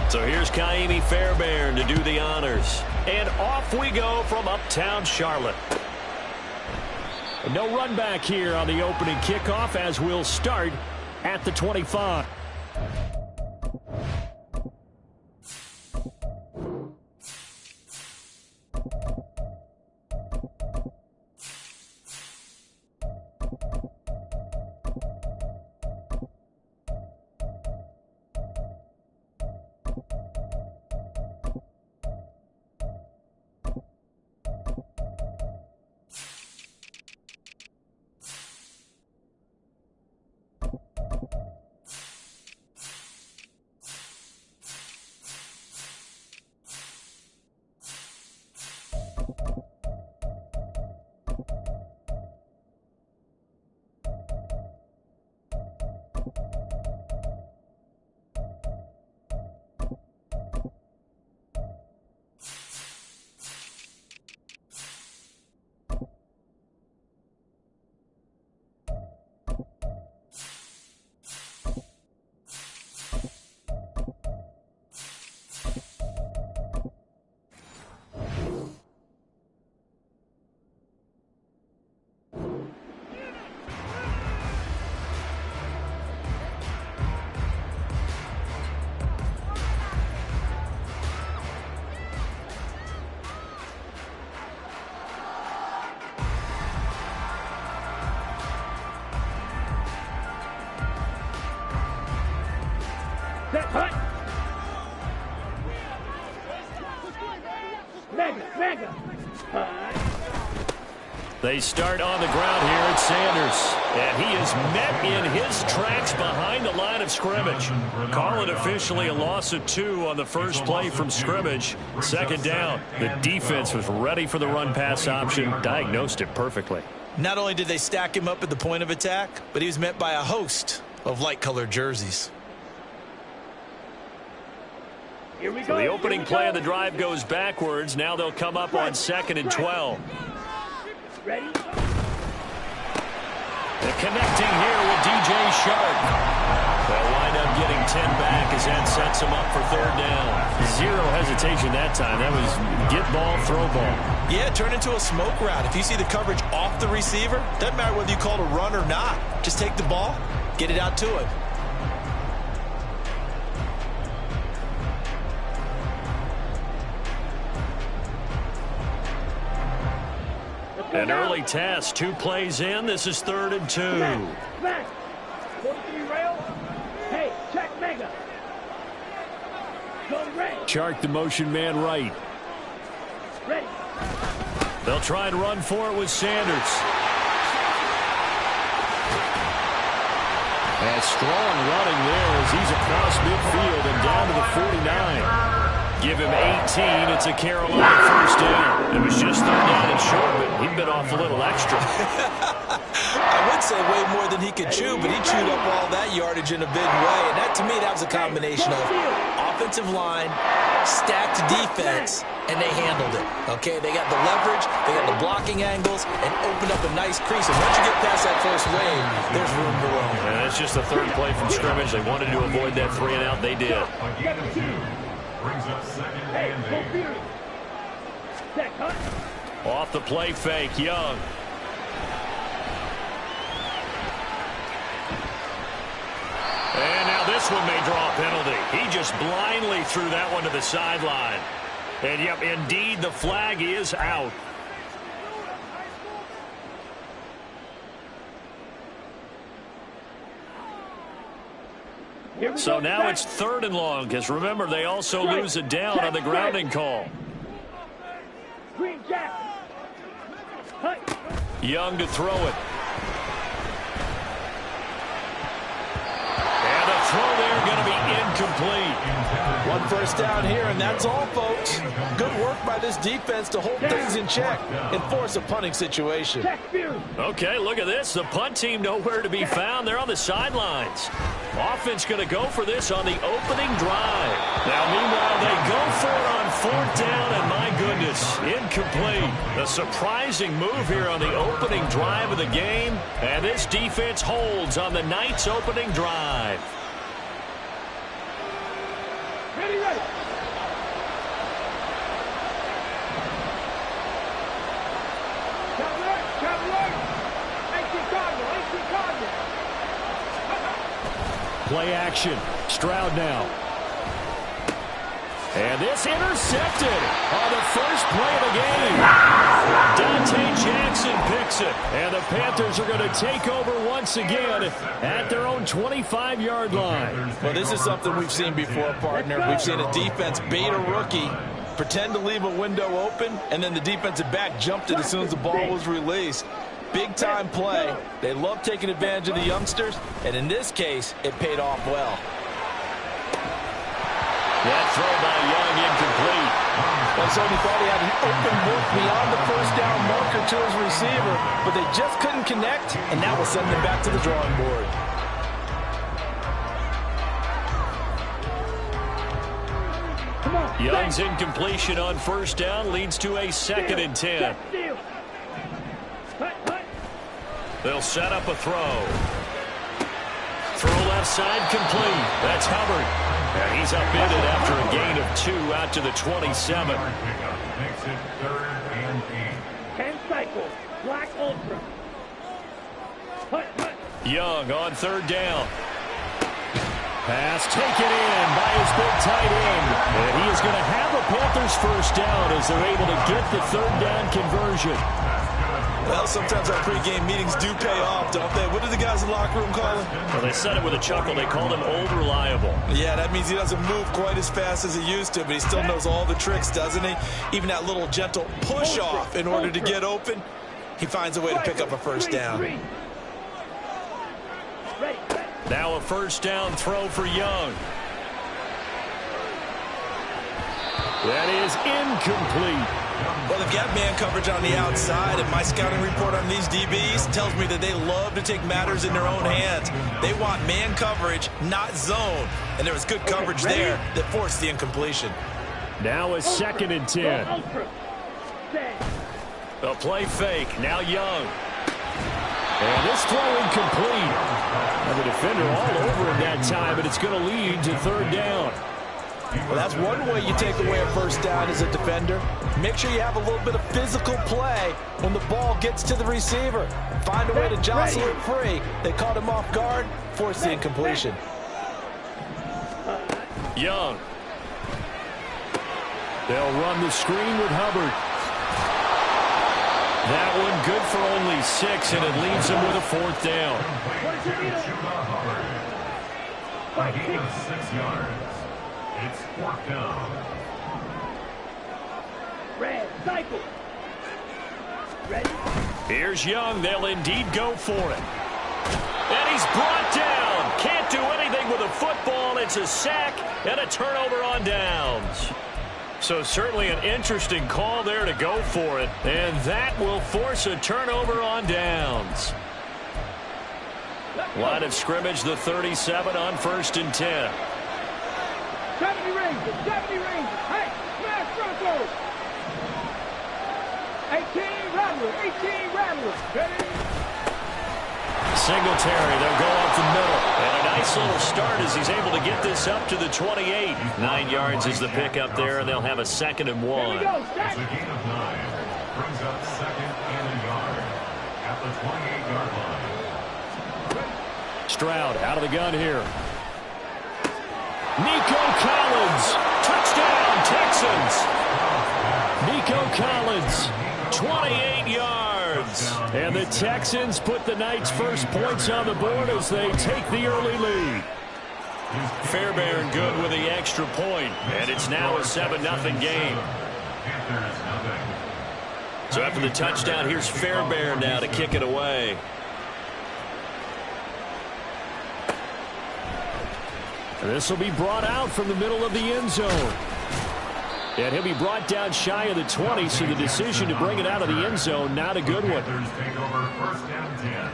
So here's Kaimi Fairbairn to do the honors. And off we go from uptown Charlotte. No run back here on the opening kickoff as we'll start at the 25. They start on the ground here at Sanders. And he is met in his tracks behind the line of scrimmage. Call it officially a loss of 2 on the first play from scrimmage. Second down. The defense was ready for the run-pass option. Diagnosed it perfectly. Not only did they stack him up at the point of attack, but he was met by a host of light-colored jerseys. So the opening play of the drive goes backwards. Now they'll come up on 2nd and 12. Ready? The connecting here with DJ Sharp. They'll wind up getting 10 back as that sets them up for 3rd down. Zero hesitation that time. That was get ball, throw ball. Yeah, turn into a smoke route. If you see the coverage off the receiver, doesn't matter whether you call it a run or not. Just take the ball, get it out to him. An early test, 2 plays in. This is 3rd and 2. Smash. 43 rail. Hey, check mega. Go red. Chark the motion man right. Ready. They'll try and run for it with Sanders. And strong running there as he's across midfield and down to the 49. Give him 18. It's a Carolina first down. It was just 3rd down and short, but he bit off a little extra. I would say way more than he could chew, but he chewed up all that yardage in a big way. And that, to me, that was a combination of offensive line, stacked defense, and they handled it. Okay, they got the leverage, they got the blocking angles, and opened up a nice crease. And once you get past that first wave, there's room to roam. And that's just the 3rd play from scrimmage. They wanted to avoid that 3 and out. They did. Brings up 2nd and 8. Off the play fake, Young. And now this one may draw a penalty. He just blindly threw that one to the sideline. And, yep, indeed, the flag is out. So now it's 3rd and long, because remember, they also lose a down on the grounding call. Young to throw it. And the throw there going to be incomplete. 1 first down here, and that's all, folks. Good work by this defense to hold things in check and force a punting situation. Okay, look at this. The punt team nowhere to be found. They're on the sidelines. Offense going to go for this on the opening drive. Now, meanwhile, they go for it on 4th down, and my goodness, incomplete. A surprising move here on the opening drive of the game, and this defense holds on the Knights' opening drive. Ready, ready. Traveler. 18 Cardinal. Play action. Stroud now. And this intercepted on the first play of the game. Dante Jackson picks it. And the Panthers are going to take over once again at their own 25-yard line. Well, this is something we've seen before, partner. We've seen a defense bait a rookie, pretend to leave a window open, and then the defensive back jumped it as soon as the ball was released. Big-time play. They love taking advantage of the youngsters, and in this case, it paid off well. That throw by Young incomplete. Well, so he thought he had an open look beyond the first down marker to his receiver, but they just couldn't connect, and that will send them back to the drawing board. Young's incompletion on first down leads to a 2nd and 10. They'll set up a throw. Throw left side complete. That's Hubbard. And he's upended after a gain of 2 out to the 27. Makes it 3rd and 8. 10 cycle. Black Ultra. Young on 3rd down. Pass taken in by his big tight end. And he is going to have a Panthers first down as they're able to get the 3rd down conversion. Well, sometimes our pregame meetings do pay off, don't they? What do the guys in the locker room call him? Well, they said it with a chuckle. They called him old reliable. Yeah, that means he doesn't move quite as fast as he used to, but he still knows all the tricks, doesn't he? Even that little gentle push-off in order to get open, he finds a way to pick up a first down. Now a first down throw for Young. That is incomplete. Well, they've got man coverage on the outside, and my scouting report on these DBs tells me that they love to take matters in their own hands. They want man coverage, not zone. And there was good coverage there that forced the incompletion. Now a 2nd and 10. A play fake. Now Young. And this throw incomplete. And the defender all over him that time, and it's going to lead to 3rd down. Well, that's one way you take away a first down as a defender. Make sure you have a little bit of physical play when the ball gets to the receiver. Find a way to jostle it free. They caught him off guard, forced the incompletion. Young. They'll run the screen with Hubbard. That one good for only 6, and it leaves him with a 4th down. A gain of 6 yards. It's 4th down. Red, cycle. Ready? Here's Young. They'll indeed go for it. And he's brought down. Can't do anything with a football. It's a sack and a turnover on downs. So certainly an interesting call there to go for it. And that will force a turnover on downs. Line of scrimmage, the 37 on 1st and 10. 70 range. Hey, smash Broncos. 18 Rattler. Ready? Singletary, they'll go up the middle. And a nice little start as he's able to get this up to the 28. 9 yards is the pickup there, and they'll have a 2nd and 1. It's a gain of 9. Brings up 2nd and a yard at the 28-yard line. Stroud out of the gun here. Nico Collins, touchdown, Texans. Nico Collins, 28 yards. And the Texans put the Knights' first points on the board as they take the early lead. Fairbairn good with the extra point, and it's now a 7-0 game. So after the touchdown, here's Fairbairn now to kick it away. This will be brought out from the middle of the end zone. And he'll be brought down shy of the 20, so the decision to bring it out of the end zone, not a good one. Take over 1st and 10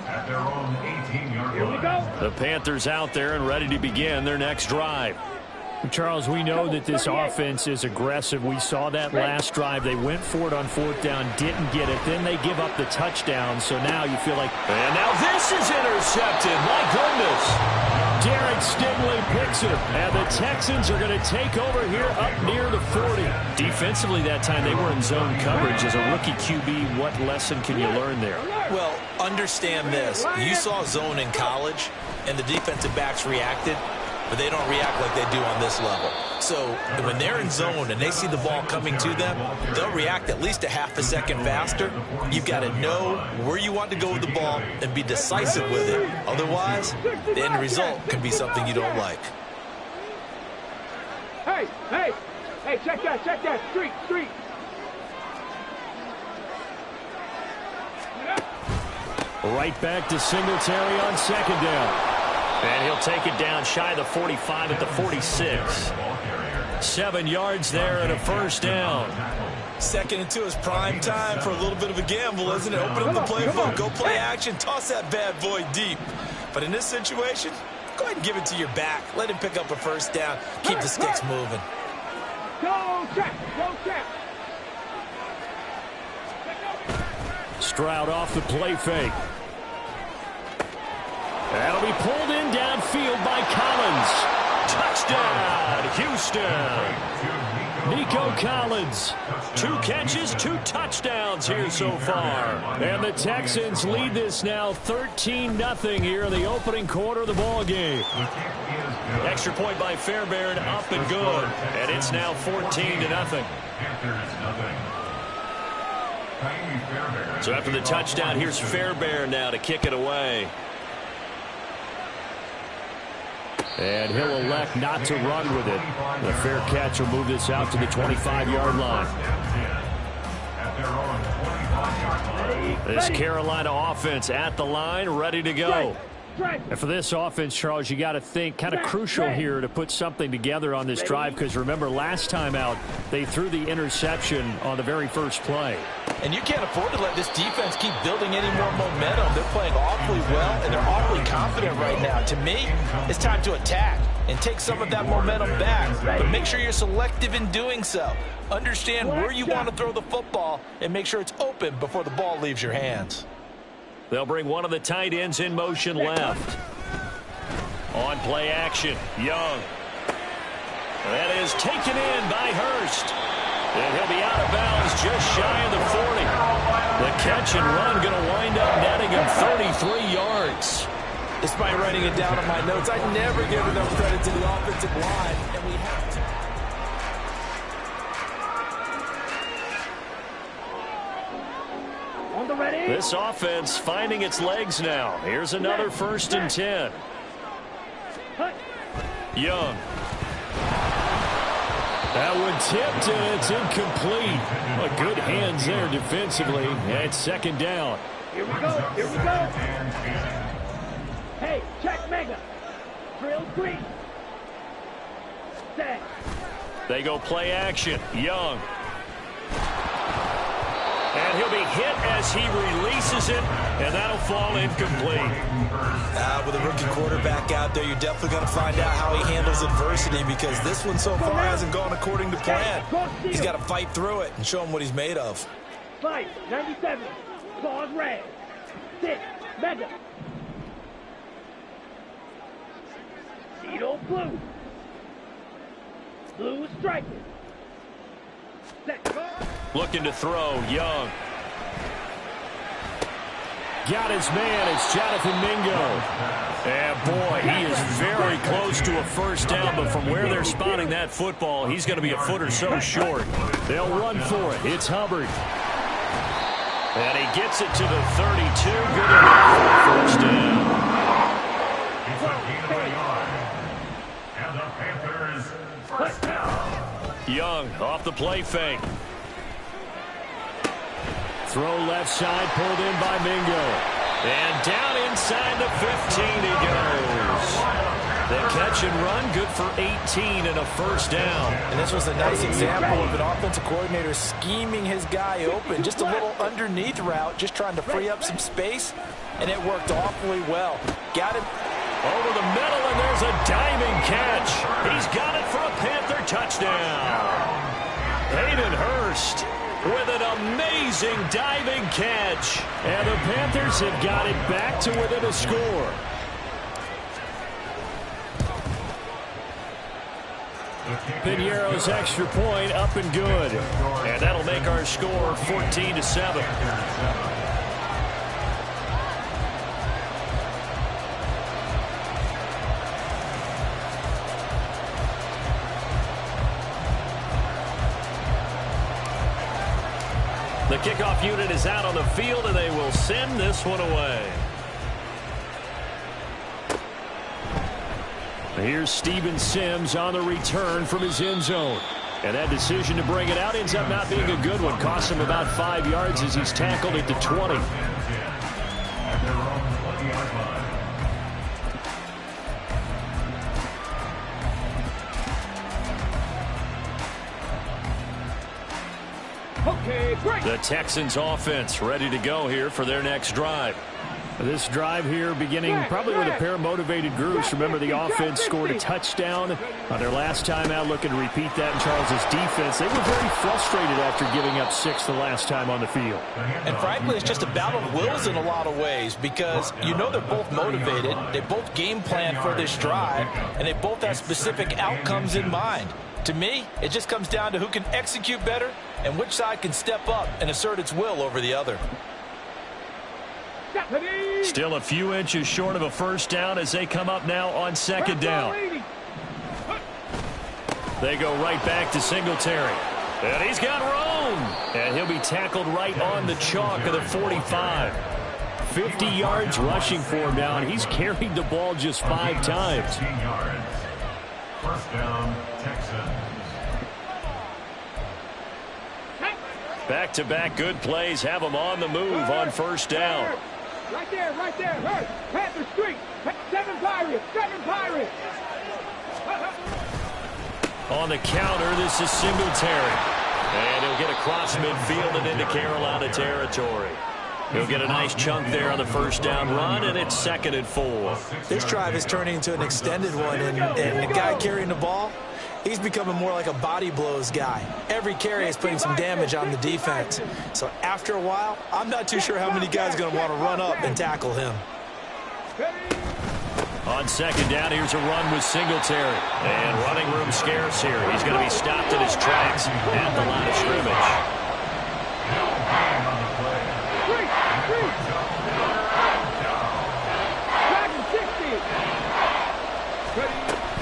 at their own 18-yard line. The Panthers out there and ready to begin their next drive. Charles, we know that this offense is aggressive. We saw that last drive. They went for it on 4th down, didn't get it. Then they give up the touchdown. So now you feel like... And now this is intercepted. My goodness. Derek Stingley picks it, and the Texans are going to take over here up near the 40. Defensively that time, they were in zone coverage. As a rookie QB, what lesson can you learn there? Well, understand this. You saw zone in college, and the defensive backs reacted, but they don't react like they do on this level. So when they're in zone and they see the ball coming to them, they'll react at least a half a second faster. You've got to know where you want to go with the ball and be decisive with it. Otherwise, the end result can be something you don't like. Hey, check that. Street. Right back to Singletary on second down. And he'll take it down shy of the 45 at the 46. 7 yards there and a first down. 2nd and 2 is prime time for a little bit of a gamble, isn't it? Open up the playbook, go play action, toss that bad boy deep. But in this situation, go ahead and give it to your back. Let him pick up a first down. Keep the sticks moving. Go check. Stroud off the play fake. That'll be pulled in downfield by Collins. Touchdown, Houston. Nico Collins. 2 catches, 2 touchdowns here so far. And the Texans lead this now 13-0 here in the opening quarter of the ball game. Extra point by Fairbairn, up and good. And it's now 14-0. So after the touchdown, here's Fairbairn now to kick it away. And he'll elect not to run with it. The fair catch will move this out to the 25-yard line. This Carolina offense at the line, ready to go. And for this offense, Charles, you got to think kind of crucial here to put something together on this drive, because remember last time out they threw the interception on the very first play. And you can't afford to let this defense keep building any more momentum. They're playing awfully well, and they're awfully confident right now. To me, it's time to attack and take some of that momentum back. But make sure you're selective in doing so. Understand where you want to throw the football and make sure it's open before the ball leaves your hands. They'll bring one of the tight ends in motion left. On play action, Young. That is taken in by Hurst. And he'll be out of bounds just shy of the 40. The catch and run going to wind up netting him 33 yards. Despite writing it down on my notes, I never give enough credit to the offensive line, and we have to. On the ready. This offense finding its legs now. Here's another 1st and 10. Young. That one tipped, and it's incomplete. Well, good hands there defensively. And it's 2nd down. Here we go. Hey, check mega. Drill 3. Set. They go play action. Young. And he'll be hit as he releases it, and that'll fall incomplete. With a rookie quarterback out there, you're definitely going to find out how he handles adversity, because this one so far hasn't gone according to plan. He's got to fight through it and show him what he's made of. Fight, 97. Claws red. 6. Mega. Zero blue. Blue is striking. Set. Looking to throw, Young. Got his man, it's Jonathan Mingo. And boy, he is very close to a first down, but from where they're spotting that football, he's going to be a foot or so short. They'll run for it. It's Hubbard. And he gets it to the 32. Good enough for a first down. It's a gain of a yard. And the Panthers first down. Young off the play fake. Throw left side, pulled in by Mingo. And down inside the 15 he goes. The catch and run, good for 18 and a first down. And this was a nice example of an offensive coordinator scheming his guy open. Just a little underneath route, just trying to free up some space, and it worked awfully well. Got him over the middle, and there's a diving catch. He's got it for a Panther touchdown. Hayden Hurst with an amazing diving catch. And the Panthers have got it back to within a score. Pinero's extra point up and good. And that'll make our score 14-7. The kickoff unit is out on the field, and they will send this one away. Here's Steven Sims on the return from his end zone. And that decision to bring it out ends up not being a good one. Costs him about 5 yards as he's tackled at the 20. Okay, great. The Texans offense ready to go here for their next drive. This drive here beginning probably with a pair of motivated groups. Remember, the offense scored a touchdown on their last time out, looking to repeat that in Charles's defense. They were very frustrated after giving up 6 the last time on the field. And frankly, it's just a battle of wills in a lot of ways because you know they're both motivated. They both game plan for this drive, and they both have specific outcomes in mind. To me, it just comes down to who can execute better and which side can step up and assert its will over the other. Still a few inches short of a first down as they come up now on second down. They go right back to Singletary. And he's got room. And he'll be tackled right on the chalk of the 45. 50 yards rushing for him now, and he's carried the ball just 5 times. 15 yards. First down, Texans. Back-to-back good plays have them on the move on first down. Right there, right there. Hurt. Panther Street. 7 Pirates. 7 Pirates. On the counter, this is Singletary. And he'll get across midfield and into Carolina territory. He'll get a nice chunk there on the first down run, and it's 2nd and 4. This drive is turning into an extended one, and the guy carrying the ball, he's becoming more like a body blows guy. Every carry is putting some damage on the defense. So after a while, I'm not too sure how many guys are going to want to run up and tackle him. On second down, here's a run with Singletary. And running room scarce here. He's going to be stopped in his tracks at the line of scrimmage.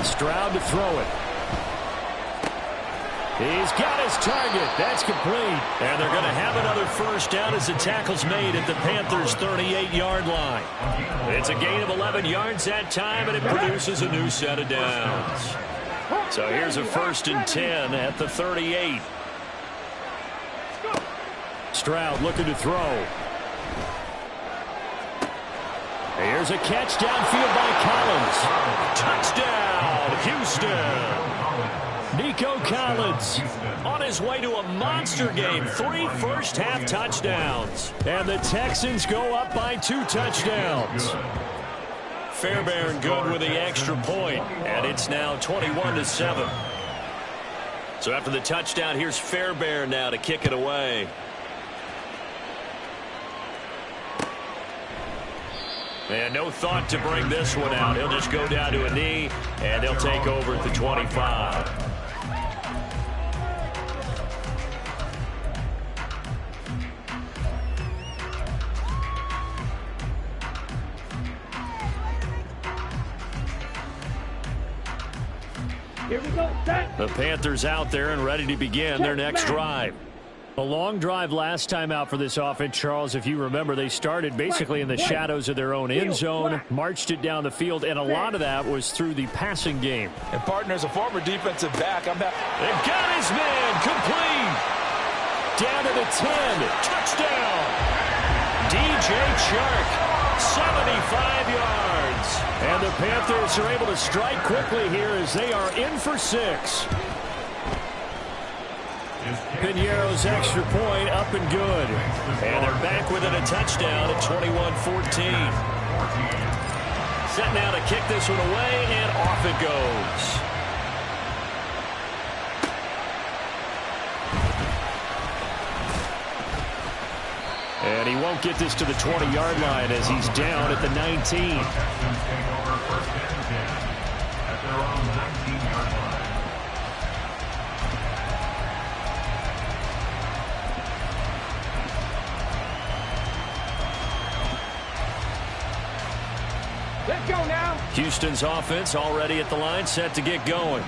Stroud to throw it. He's got his target. That's complete. And they're going to have another first down as the tackle's made at the Panthers' 38-yard line. It's a gain of 11 yards that time, and it produces a new set of downs. So here's a 1st and 10 at the 38. Stroud looking to throw. Here's a catch downfield by Collins. Touchdown, Houston. Nico Collins on his way to a monster game. 3 first-half touchdowns. And the Texans go up by 2 touchdowns. Fairbairn good with the extra point, and it's now 21-7. So after the touchdown, here's Fairbairn now to kick it away. And no thought to bring this one out. He'll just go down to a knee, and they'll take over at the 25. Here we go, set. The Panthers out there and ready to begin their next drive. A long drive last time out for this offense, Charles. If you remember, they started basically in the shadows of their own end zone, marched it down the field, and a lot of that was through the passing game. And partner, as a former defensive back, I'm happy. They've got his man complete. Down to the 10. Touchdown. DJ Chark, 75 yards. And the Panthers are able to strike quickly here as they are in for 6. Pinero's extra point up and good. And they're back within a touchdown at 21-14. Set now to kick this one away, and off it goes. And he won't get this to the 20-yard line as he's down at the 19. Let's go now. Houston's offense already at the line, set to get going.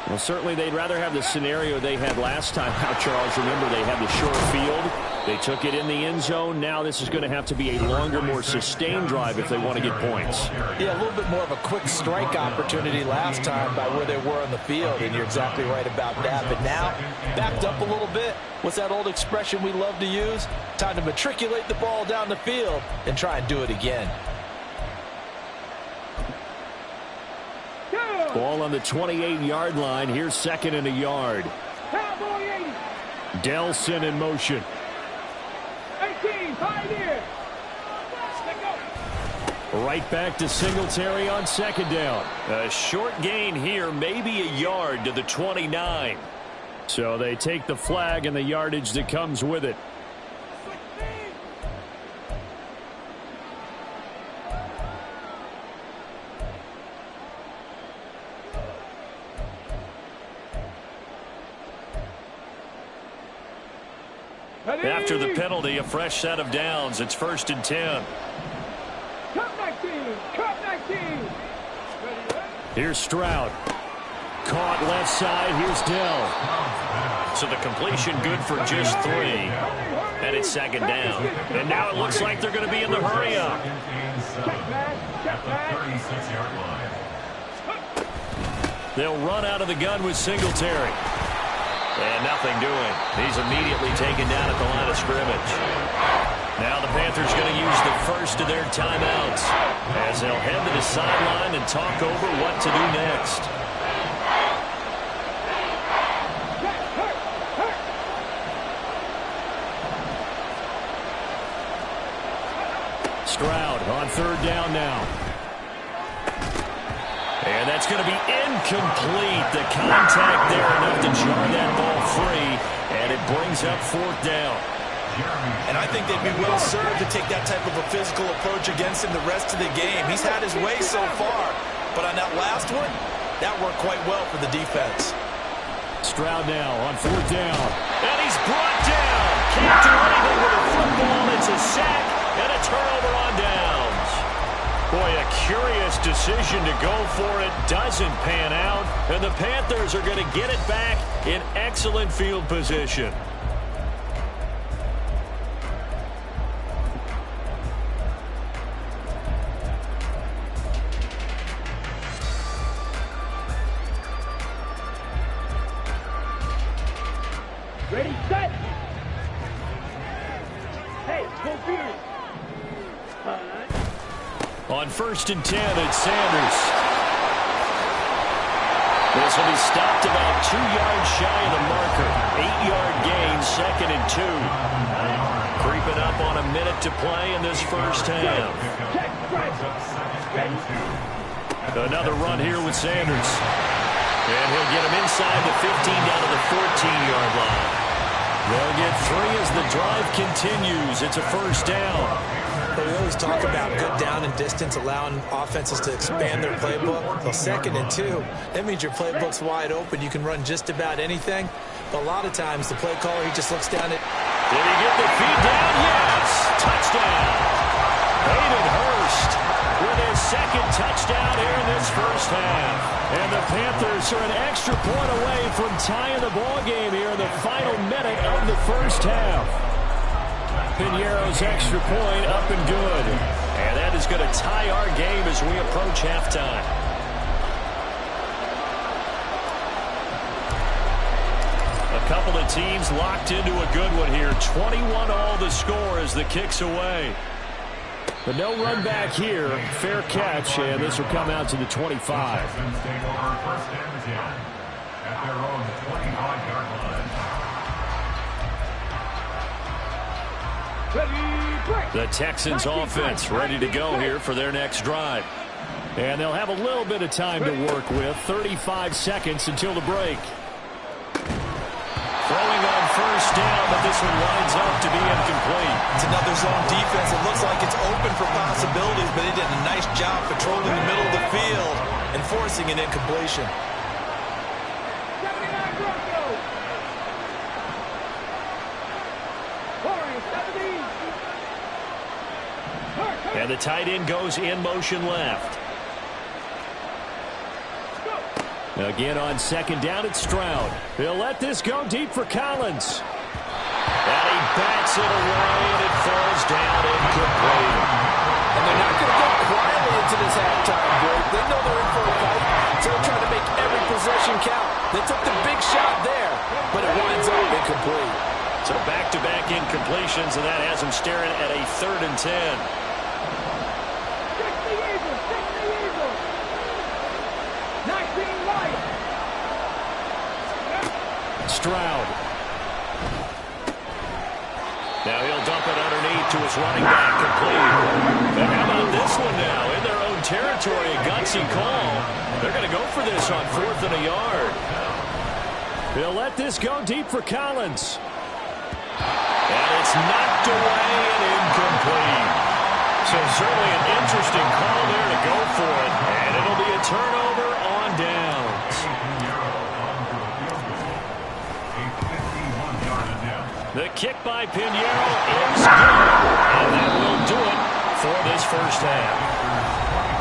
Well, certainly they'd rather have the scenario they had last time out, Charles. Remember, they had the short field. They took it in the end zone. Now this is going to have to be a longer, more sustained drive if they want to get points. Yeah, a little bit more of a quick strike opportunity last time by where they were on the field, and you're exactly right about that. But now, backed up a little bit. What's that old expression we love to use? Time to matriculate the ball down the field and try and do it again. Ball on the 28-yard line. Here's second and a yard. Cowboy 80. Delson in motion. 18, Pioneer. Right back to Singletary on second down. A short gain here, maybe a yard to the 29. So they take the flag and the yardage that comes with it. After the penalty, a fresh set of downs. It's 1st and 10. Cut 19. Cut 19. Here's Stroud. Caught left side. Here's Dell. So the completion good for just 3. And it's second down. And now it looks like they're going to be in the hurry up. They'll run out of the gun with Singletary. And nothing doing. He's immediately taken down at the line of scrimmage. Now the Panthers going to use the first of their timeouts as they'll head to the sideline and talk over what to do next. Stroud on 3rd down now. And that's going to be incomplete. The contact there enough to jar that ball free. And it brings up 4th down. And I think they'd be well served to take that type of a physical approach against him the rest of the game. He's had his way so far. But on that last one, that worked quite well for the defense. Stroud now on 4th down. And he's brought down. Can't do anything with a football. It's a sack and a turnover on downs. Boy, a curious decision to go for it. Doesn't pan out. And the Panthers are going to get it back in excellent field position. Ready, set. Hey, go field. On 1st and 10, it's Sanders. This will be stopped about 2 yards shy of the marker. 8-yard gain, 2nd and 2. Creeping up on a minute to play in this first half. Another run here with Sanders. And he'll get him inside the 15 down to the 14-yard line. They'll get 3 as the drive continues. It's a 1st down. But we always talk about good down and distance, allowing offenses to expand their playbook. Well, 2nd and 2, that means your playbook's wide open. You can run just about anything. But a lot of times, the play caller, he just looks down at... Did he get the feed down? Yes! Touchdown! Hayden Hurst with his 2nd touchdown here in this first half. And the Panthers are an extra point away from tying the ball game here in the final minute of the first half. Piñeiro's extra point up and good. And that is going to tie our game as we approach halftime. A couple of teams locked into a good one here. 21-all the score as the kick's away. But no run back here. Fair catch, and this will come out to the 25. Texans take over 1st and 10 at their own 25-yard line. The Texans offense ready to go here for their next drive. And they'll have a little bit of time to work with. 35 seconds until the break. Throwing on 1st down, but this one winds up to be incomplete. It's another zone defense. It looks like it's open for possibilities, but he did a nice job patrolling the middle of the field and forcing an incompletion. And the tight end goes in motion left. Again on second down, it's Stroud. He'll let this go deep for Collins. And he backs it away, and it falls down incomplete. And they're not going to go quietly into this halftime break. They know they're in for a fight, so they're trying to make every possession count. They took the big shot there, but it winds up incomplete. So back-to-back incompletions, and that has them staring at a 3rd and 10. Check the Eagles! Check the Eagles! 19 right! Stroud. Now he'll dump it underneath to his running back, complete. And how about this one now? In their own territory, a gutsy call. They're going to go for this on 4th and a yard. They'll let this go deep for Collins. And it's knocked away and incomplete. So certainly an interesting call there to go for it. And it'll be a turnover on downs. The kick by Pinheiro is good. And that will do it for this first half.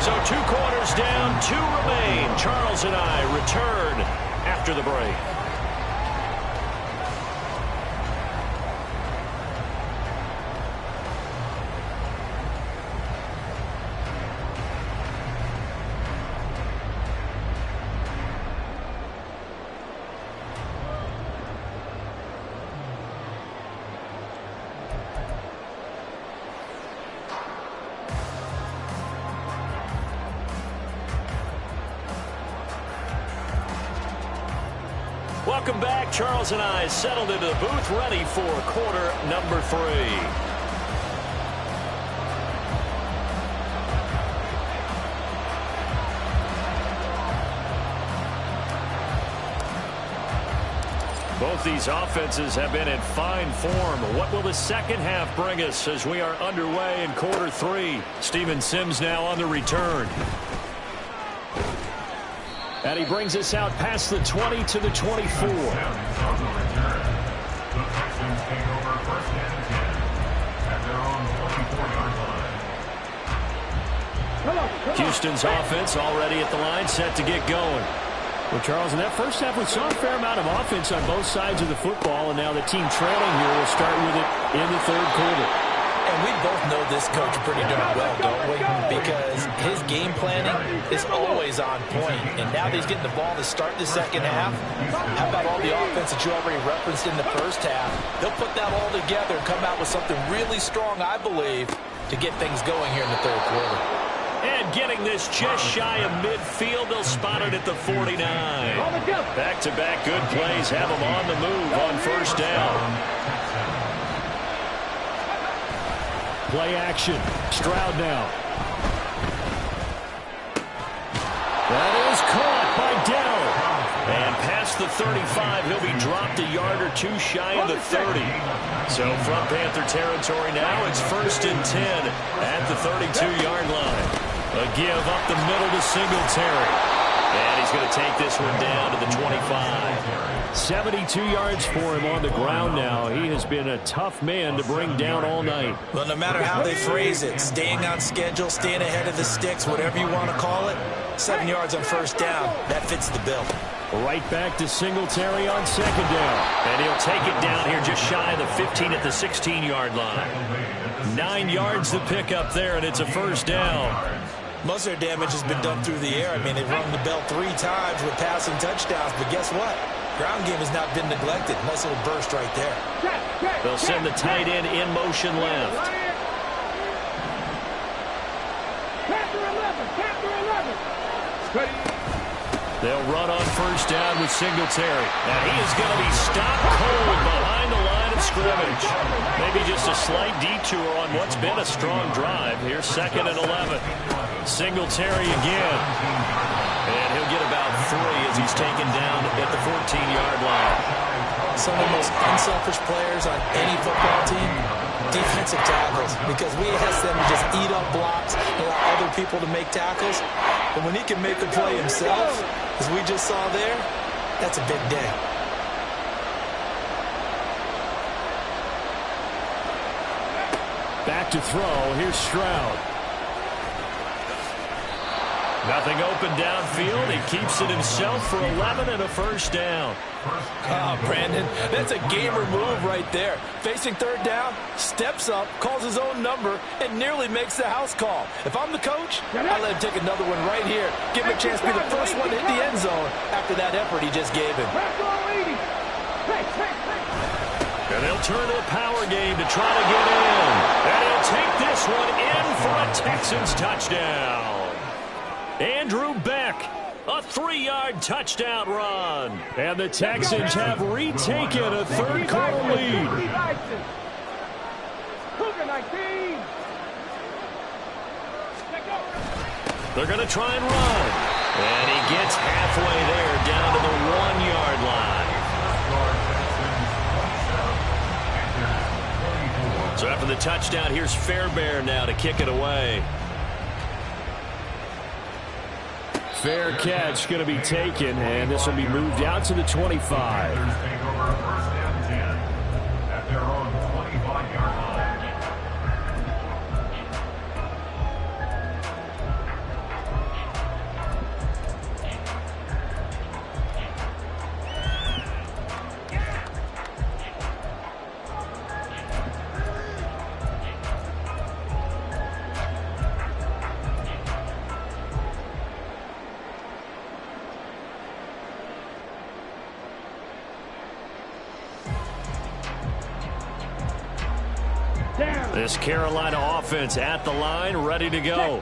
So 2 quarters down, 2 remain. Charles and I return after the break. Welcome back. Charles and I settled into the booth, ready for quarter number 3. Both these offenses have been in fine form. What will the second half bring us as we are underway in quarter 3? Steven Sims now on the return. And he brings us out past the 20 to the 24. The Texans take over 1st and 10 at their own 24-yard line. Houston's offense already at the line, set to get going. Well, Charles, in that first half, we saw a fair amount of offense on both sides of the football, and now the team trailing here will start with it in the 3rd quarter. And we both know this coach pretty darn well, don't we? Because his game planning is always on point. And now that he's getting the ball to start the second half, how about all the offense that you already referenced in the first half? They'll put that all together and come out with something really strong, I believe, to get things going here in the 3rd quarter. And getting this just shy of midfield, they'll spot it at the 49. Back-to-back good plays have them on the move on 1st down. Play action. Stroud now. That is caught by Dell. And past the 35, he'll be dropped a yard or 2 shy of the 30. So from Panther territory now, it's 1st and 10 at the 32-yard line. A give up the middle to Singletary. And he's going to take this one down to the 25. 72 yards for him on the ground now. He has been a tough man to bring down all night. Well, no matter how they phrase it, staying on schedule, staying ahead of the sticks, whatever you want to call it, 7 yards on 1st down, that fits the bill. Right back to Singletary on 2nd down. And he'll take it down here just shy of the 15 at the 16-yard line. 9 yards to pick up there, and it's a 1st down. Most of their damage has been done through the air. I mean, they've rung the bell 3 times with passing touchdowns, but guess what? Ground game has not been neglected. Nice little burst right there. They'll send the tight end in motion left. Panther 11, Panther 11. They'll run on 1st down with Singletary. Now he is going to be stopped cold behind the line of scrimmage. Maybe just a slight detour on what's been a strong drive. Here's 2nd and 11. Singletary again. And he'll get about 3 as he's taken down at the 14-yard line. Some of the most unselfish players on any football team, defensive tackles, because we ask them to just eat up blocks and allow other people to make tackles. But when he can make a play himself, as we just saw there, that's a big day. Back to throw. Here's Stroud. Nothing open downfield. He keeps it himself for 11 and a first down. Oh, Brandon, that's a gamer move right there. Facing third down, steps up, calls his own number, and nearly makes the house call. If I'm the coach, I let him take another one right here. Give him a chance to be the first one to hit the end zone after that effort he just gave him. And they'll turn to the power game to try to get in. And he'll take this one in for a Texans touchdown. Andrew Beck, a 3-yard touchdown run. And the Texans have retaken a third-quarter lead. They're going to try and run. And he gets halfway there down to the 1-yard line. So after the touchdown, here's Fairbairn now to kick it away. Fair catch going to be taken, and this will be moved out to the 25. Take over first and 10 at their own 25-yard line. This Carolina offense at the line, ready to go.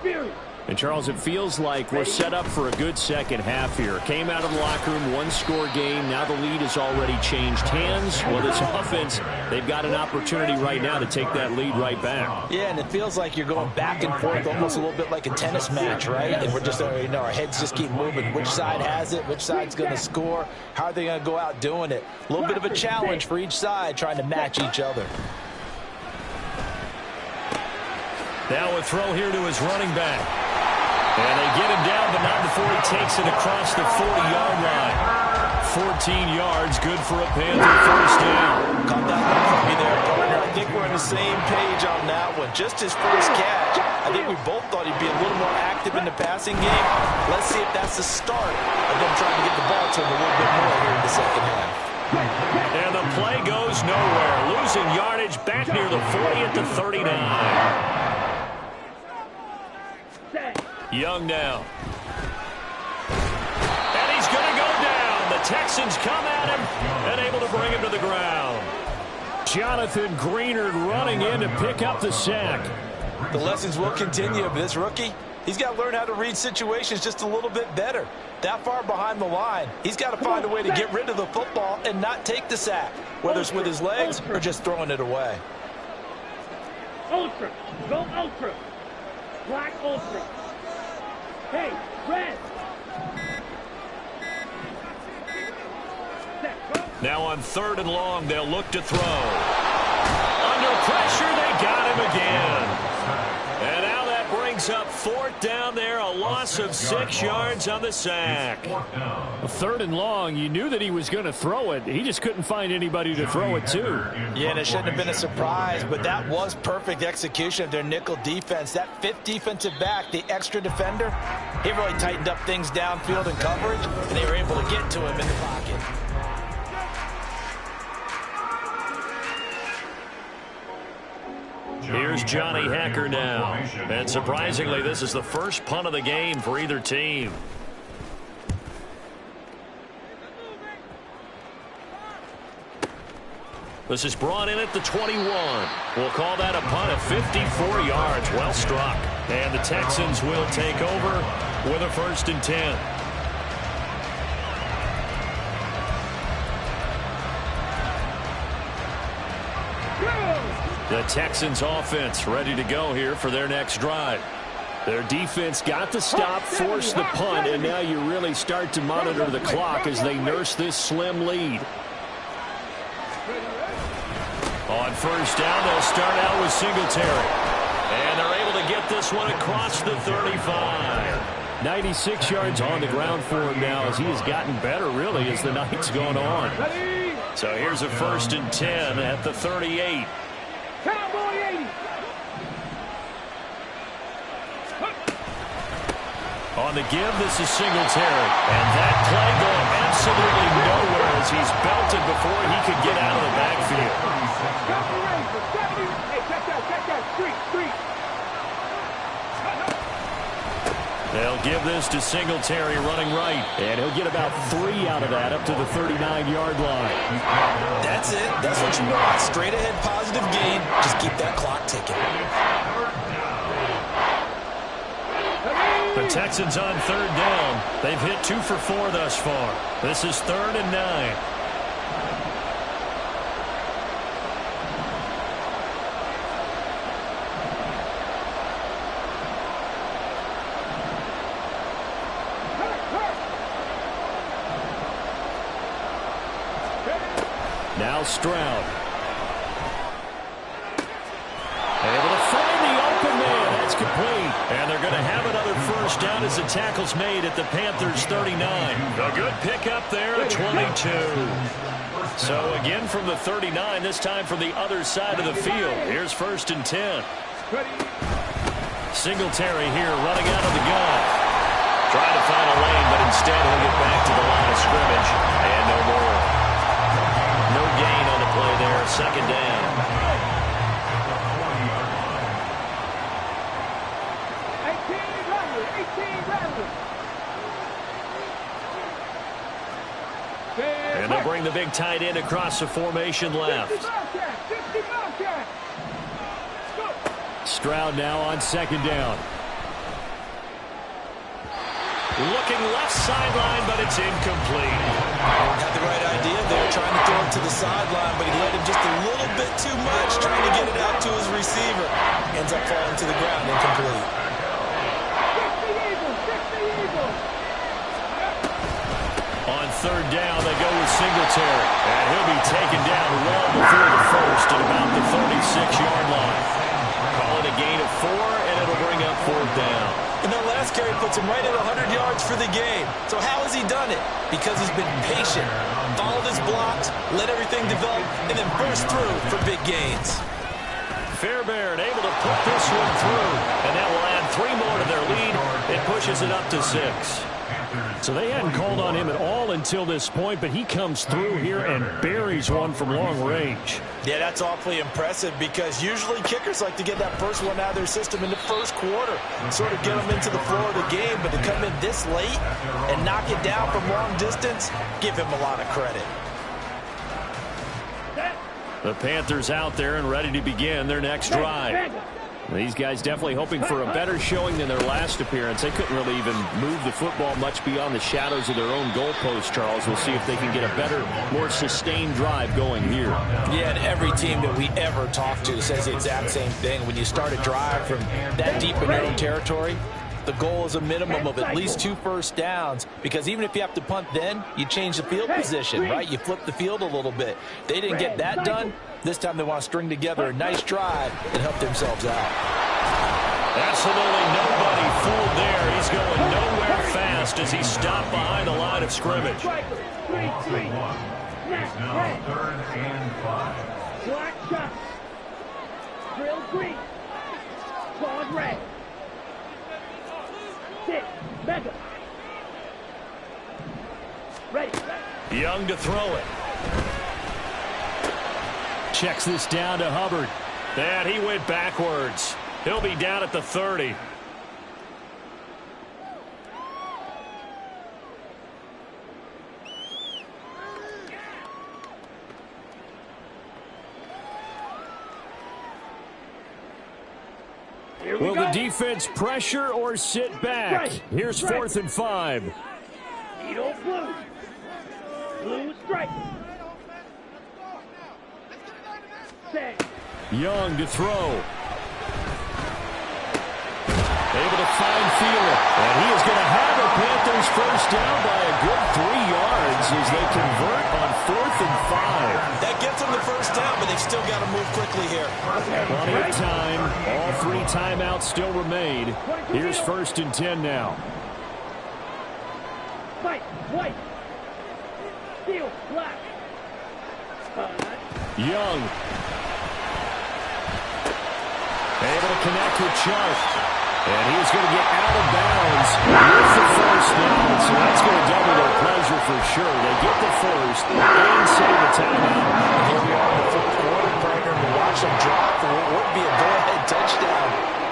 And, Charles, it feels like we're set up for a good second half here. Came out of the locker room, one-score game. Now the lead has already changed hands. Well, this offense, they've got an opportunity right now to take that lead right back. Yeah, and it feels like you're going back and forth, almost a little bit like a tennis match, right? And we're just, our heads just keep moving. Which side has it? Which side's going to score? How are they going to go out doing it? A little bit of a challenge for each side, trying to match each other. Now a throw here to his running back. And they get him down, but not before he takes it across the 40-yard line. 14 yards, good for a Panther first down. Caught that one from me there, partner. I think we're on the same page on that one. Just his first catch. I think we both thought he'd be a little more active in the passing game. Let's see if that's the start of them trying to get the ball to him a little bit more here in the second half. And the play goes nowhere. Losing yardage back near the 40 at the 39. Young now. And he's going to go down. The Texans come at him and able to bring him to the ground. Jonathan Greenard running in to pick up the sack. The lessons will continue, but this rookie, he's got to learn how to read situations just a little bit better. That far behind the line, he's got to find a way to get rid of the football and not take the sack, whether it's with his legs or just throwing it away. Ultra. Go ultra. Black ultra. Hey, red. Now on 3rd and long, they'll look to throw. Under pressure, they got him again. And now that brings up 4th down there, a loss of 6 yards on the sack. 3rd and long, you knew that he was going to throw it. He just couldn't find anybody to throw it to. Yeah, and it shouldn't have been a surprise, but that was perfect execution of their nickel defense. That 5th defensive back, the extra defender, he really tightened up things downfield and coverage, and they were able to get to him in the pocket. Here's Johnny Hacker now. And surprisingly, this is the first punt of the game for either team. This is brought in at the 21. We'll call that a punt of 54 yards. Well struck. And the Texans will take over with a 1st and 10. The Texans offense ready to go here for their next drive. Their defense got the stop, forced the punt, and now you really start to monitor the clock as they nurse this slim lead. On 1st down, they'll start out with Singletary. And they're able to get this one across the 35. 96 yards on the ground for him now as he has gotten better, really, as the night's gone on. So here's a 1st and 10 at the 38. Cowboy 80. On the give, this is Singletary. And that play going absolutely nowhere as he's belted before he could get out of the backfield. Hey, check that. Street. They'll give this to Singletary running right. And he'll get about 3 out of that up to the 39-yard line. That's it. That's what you want. Straight ahead positive gain. Just keep that clock ticking. The Texans on 3rd down. They've hit 2 for 4 thus far. This is 3rd and 9. Now Stroud. Able to find the open man. That's complete. And they're going to have another first down as the tackle's made at the Panthers' 39. A good pickup there at 22. So again from the 39, this time from the other side of the field. Here's 1st and 10. Singletary here running out of the gun. Trying to find a lane, but instead he'll get back to the line of scrimmage. And no more. No gain on the play there. 2nd down. 18 runners. And they'll bring the big tight end across the formation left. 50 Bobcat. Stroud now on 2nd down. Looking left sideline, but it's incomplete. Had the right idea there, trying to throw it to the sideline, but he let him just a little bit too much, trying to get it out to his receiver. Ends up falling to the ground, incomplete. 60 Eagles. On 3rd down, they go with Singletary. And he'll be taken down well before the first at about the 36-yard line. Call it a gain of 4, and it'll bring up 4th down. And that last carry puts him right at 100 yards for the game. So how has he done it? Because he's been patient, followed his blocks, let everything develop, and then burst through for big gains. Fairbairn able to put this one through, and that will add 3 more to their lead. It pushes it up to 6. So they hadn't called on him at all until this point, but he comes through here and buries one from long range. Yeah, that's awfully impressive because usually kickers like to get that first one out of their system in the first quarter, sort of get them into the flow of the game, but to come in this late and knock it down from long distance, give him a lot of credit. The Panthers out there and ready to begin their next drive. These guys definitely hoping for a better showing than their last appearance. They couldn't really even move the football much beyond the shadows of their own goalpost, Charles. We'll see if they can get a better, more sustained drive going here. Yeah, and every team that we ever talk to says the exact same thing. When you start a drive from that deep in your own territory, the goal is a minimum of at least 2 first downs, because even if you have to punt then, you change the field position, right? You flip the field a little bit. They didn't get that done. This time they want to string together a nice drive and help themselves out. Absolutely nobody fooled there. He's going nowhere fast as he stopped behind the line of scrimmage. It's now 3rd and 5. Black shot. Drill green. Claude red. 6. Mega. Ready. Young to throw it. Checks this down to Hubbard. And he went backwards. He'll be down at the 30. Will the defense pressure or sit back? Here's 4th and 5. Needle blue. Blue strike. Young to throw. Able to find Fielder. And he is going to have a Panthers first down by a good 3 yards as they convert on 4th and 5. That gets them the first down, but they've still got to move quickly here. Plenty of time. All 3 timeouts still remain. Here's 1st and 10 now. White. Steel. Black. Young. Able to connect with Chubb. And he's going to get out of bounds with the first down. So that's going to double their pleasure for sure. They get the first and save the timeout. And here we are in the fourth quarter, Prager, and watch them drop for what would be a go-ahead touchdown.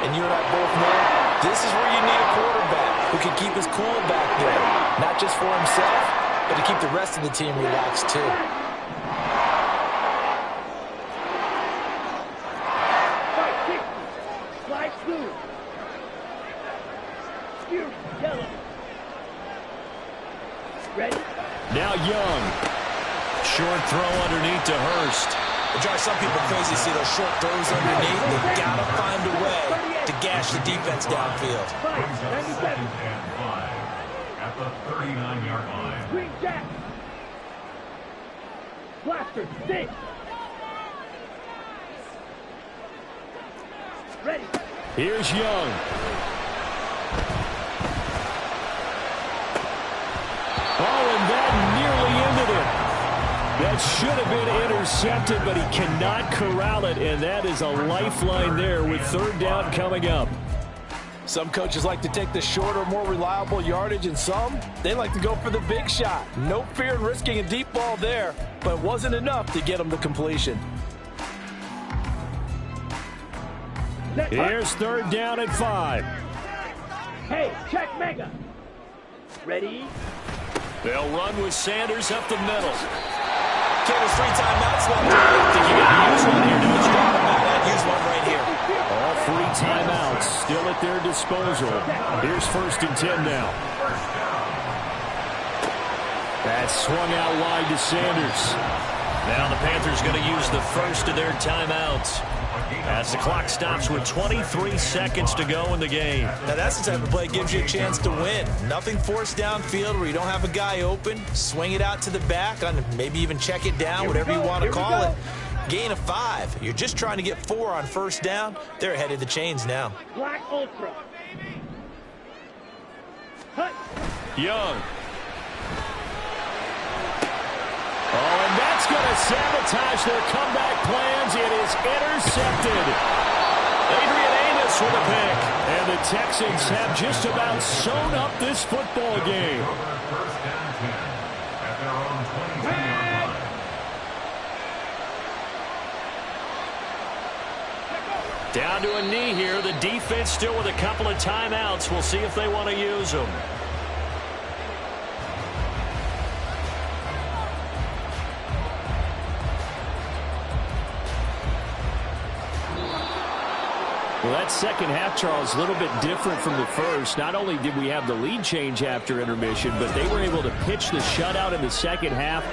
And you and I both know this is where you need a quarterback who can keep his cool back there. Not just for himself, but to keep the rest of the team relaxed too. Now Young. Short throw underneath to Hurst. It drives some people crazy to see those short throws underneath. They've got to find a way to gash the defense downfield. Second and 5 at the 39-yard line. Green Jack. Blaster, stay. Ready. Here's Young. Oh, and that nearly ended it. That should have been intercepted, but he cannot corral it, and that is a lifeline there with third down coming up. Some coaches like to take the shorter, more reliable yardage, and some, they like to go for the big shot. No fear in risking a deep ball there, but it wasn't enough to get them to completion. Here's third down at 5. Hey, check mega. Ready? They'll run with Sanders up the middle. Okay, there's 3 timeouts left. I think you got to use one here. Don't you got them out? I'd use one right here. All 3 timeouts still at their disposal. Here's first and 10 now. That swung out wide to Sanders. Now the Panthers going to use the first of their timeouts as the clock stops with 23 seconds to go in the game. Now that's the type of play that gives you a chance to win. Nothing forced downfield where you don't have a guy open. Swing it out to the back, on maybe even check it down, whatever you want to call it. Gain of 5. You're just trying to get 4 on first down. They're ahead of the chains now. Black Ultra. Hut. Young. Oh, and that's going to sabotage their comeback plans. It is intercepted. Adrian Amos with a pick. And the Texans have just about sewn up this football game. First down 10 at their own 22-yard line. Down to a knee here. The defense still with a couple of timeouts. We'll see if they want to use them. Well, that second half, Charles, a little bit different from the first. Not only did we have the lead change after intermission, but they were able to pitch the shutout in the second half.